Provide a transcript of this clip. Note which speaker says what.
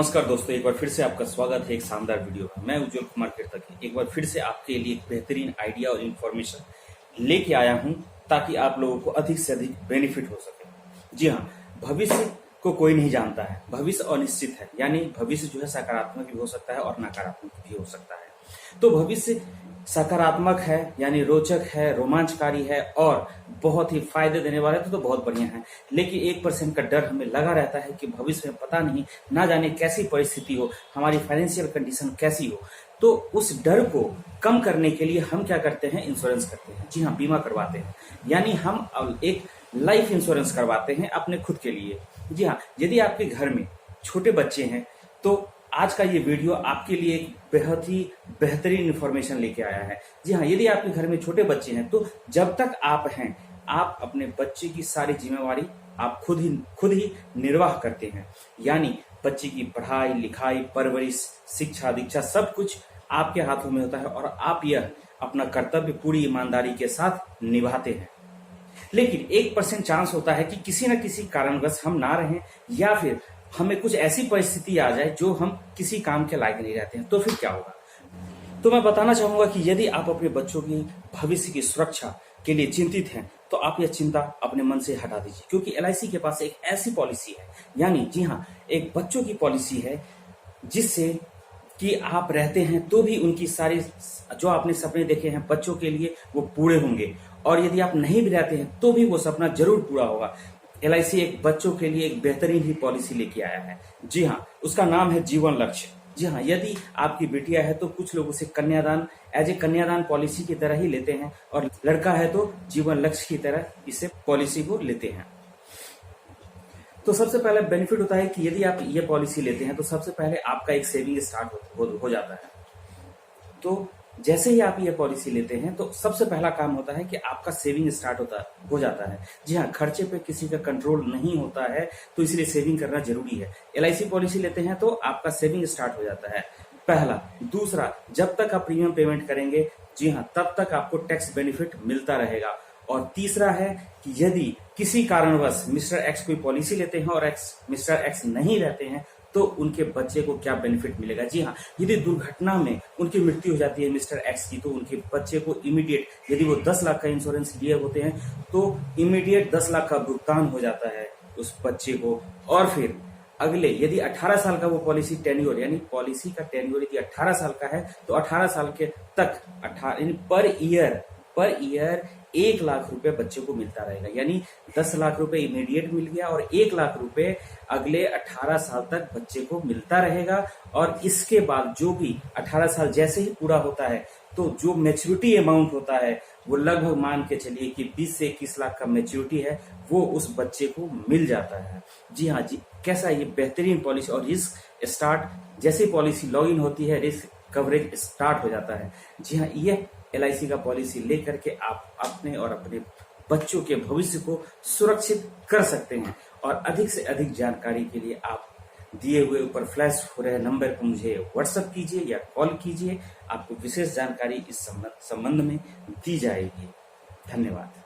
Speaker 1: नमस्कार दोस्तों, एक बार फिर से आपका स्वागत है एक शानदार वीडियो में। मैं उज्जवल कुमार कीर्तक एक बार फिर से आपके लिए एक बेहतरीन आइडिया और इन्फॉर्मेशन लेके आया हूं ताकि आप लोगों को अधिक से अधिक बेनिफिट हो सके। जी हाँ, भविष्य को कोई नहीं जानता है, भविष्य अनिश्चित है, यानी भविष्य जो है सकारात्मक भी हो सकता है और नकारात्मक भी हो सकता है। तो भविष्य सकारात्मक है यानी रोचक है, रोमांचकारी है और बहुत ही फायदे देने वाला है तो बहुत बढ़िया है। लेकिन 1% का डर हमें लगा रहता है कि भविष्य में पता नहीं, ना जाने कैसी परिस्थिति हो, हमारी फाइनेंशियल कंडीशन कैसी हो। तो उस डर को कम करने के लिए हम क्या करते हैं, इंश्योरेंस करते हैं। जी हाँ, बीमा करवाते हैं, यानी हम एक लाइफ इंश्योरेंस करवाते हैं अपने खुद के लिए। जी हाँ, यदि आपके घर में छोटे बच्चे हैं तो आज का ये वीडियो आपके लिए एक बेहद ही बेहतरीन इंफॉर्मेशन लेके आया है। जी हाँ, यदि आपके घर में छोटे बच्चे हैं तो जब तक आप हैं, आप अपने बच्चे की सारी जिम्मेवारी आप खुद ही निर्वाह करते हैं। यानी बच्चे की पढ़ाई लिखाई, परवरिश, शिक्षा दीक्षा सब कुछ आपके हाथों में होता है और आप यह अपना कर्तव्य पूरी ईमानदारी के साथ निभाते हैं। लेकिन 1% चांस होता है कि किसी न किसी कारणवश हम ना रहें या फिर हमें कुछ ऐसी परिस्थिति आ जाए जो हम किसी काम के लायक नहीं रहते हैं, तो फिर क्या होगा। तो मैं बताना चाहूंगा कि यदि आप अपने बच्चों की भविष्य की सुरक्षा के लिए चिंतित हैं तो आप यह चिंता अपने मन से हटा दीजिए, क्योंकि LIC के पास एक ऐसी पॉलिसी है, यानी जी हाँ, एक बच्चों की पॉलिसी है जिससे कि आप रहते हैं तो भी उनकी सारी जो आपने सपने देखे हैं बच्चों के लिए वो पूरे होंगे, और यदि आप नहीं भी रहते हैं तो भी वो सपना जरूर पूरा होगा। LIC एक बच्चों के लिए एक बेहतरीन ही पॉलिसी लेके आया है। जी हाँ, उसका नाम है जीवन लक्ष्य। जी हाँ, यदि आपकी बेटियां है तो कुछ लोग उसे कन्यादान कन्यादान पॉलिसी की तरह ही लेते हैं, और लड़का है तो जीवन लक्ष्य की तरह इसे पॉलिसी को लेते हैं। तो सबसे पहले बेनिफिट होता है कि यदि आप ये पॉलिसी लेते हैं तो सबसे पहले आपका एक सेविंग स्टार्ट हो जाता है। तो जैसे ही आप ये पॉलिसी लेते हैं तो सबसे पहला काम होता है कि आपका सेविंग स्टार्ट हो जाता है। जी हाँ, खर्चे पे किसी का कंट्रोल नहीं होता है, तो इसलिए सेविंग करना जरूरी है। LIC पॉलिसी लेते हैं तो आपका सेविंग स्टार्ट हो जाता है, पहला। दूसरा, जब तक आप प्रीमियम पेमेंट करेंगे, जी हाँ, तब तक आपको टैक्स बेनिफिट मिलता रहेगा। और तीसरा है कि यदि किसी कारणवश मिस्टर एक्स कोई पॉलिसी लेते हैं और मिस्टर एक्स नहीं रहते हैं तो उनके बच्चे को क्या बेनिफिट मिलेगा। जी हाँ, यदि दुर्घटना में उनकी मृत्यु हो जाती है मिस्टर एक्स की, तो उनके बच्चे को इमीडिएट, यदि वो 10 लाख का इंश्योरेंस लिए होते हैं तो इमीडिएट 10 लाख का भुगतान हो जाता है उस बच्चे को। और फिर अगले, यदि 18 साल का वो पॉलिसी टेन्योर, यानी पॉलिसी का टेन्योर यदि 18 साल का है तो 18 साल के तक पर ईयर 1 लाख रुपए बच्चे को मिलता रहेगा। यानी 10 लाख रुपए इमीडिएट मिल गया और 1 लाख रुपए अगले 18 साल तक बच्चे को मिलता रहेगा। और इसके बाद जो भी 18 साल जैसे ही पूरा होता है तो जो मैच्योरिटी अमाउंट होता है वो लगभग मान के चलिए कि 20 से 21 लाख का मैच्योरिटी है, वो उस बच्चे को मिल जाता है। जी हाँ जी, कैसा ये बेहतरीन पॉलिसी। और रिस्क स्टार्ट, जैसे पॉलिसी लॉग इन होती है रिस्क कवरेज स्टार्ट हो जाता है। जी हाँ, ये LIC का पॉलिसी लेकर के आप अपने और अपने बच्चों के भविष्य को सुरक्षित कर सकते हैं। और अधिक से अधिक जानकारी के लिए आप दिए हुए ऊपर फ्लैश हो रहे नंबर पर मुझे व्हाट्सएप कीजिए या कॉल कीजिए, आपको विशेष जानकारी इस संबंध में दी जाएगी। धन्यवाद।